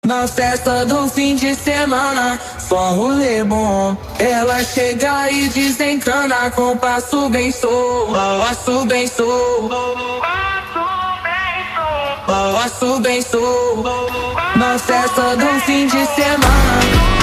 Na festa do fim de semana, só um rolê bom. Ela chega e desencana com passo bem solto, passo bem solto, passo bem solto. Na festa do fim de semana.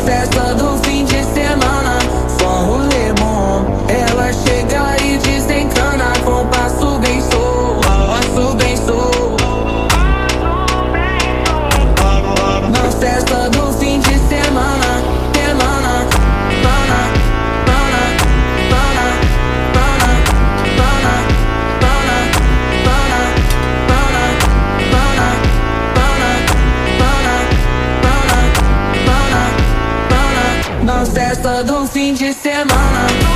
Festa do fim de semana, só um rolê bom. Ela chega e desencana com passo bem solto, passo bem solto. Na festa do fim de semana, semana, pana, pana, pana, pana, pana, pana, pana, pana, pana, pana, pana, pana. Na festa do fim de semana.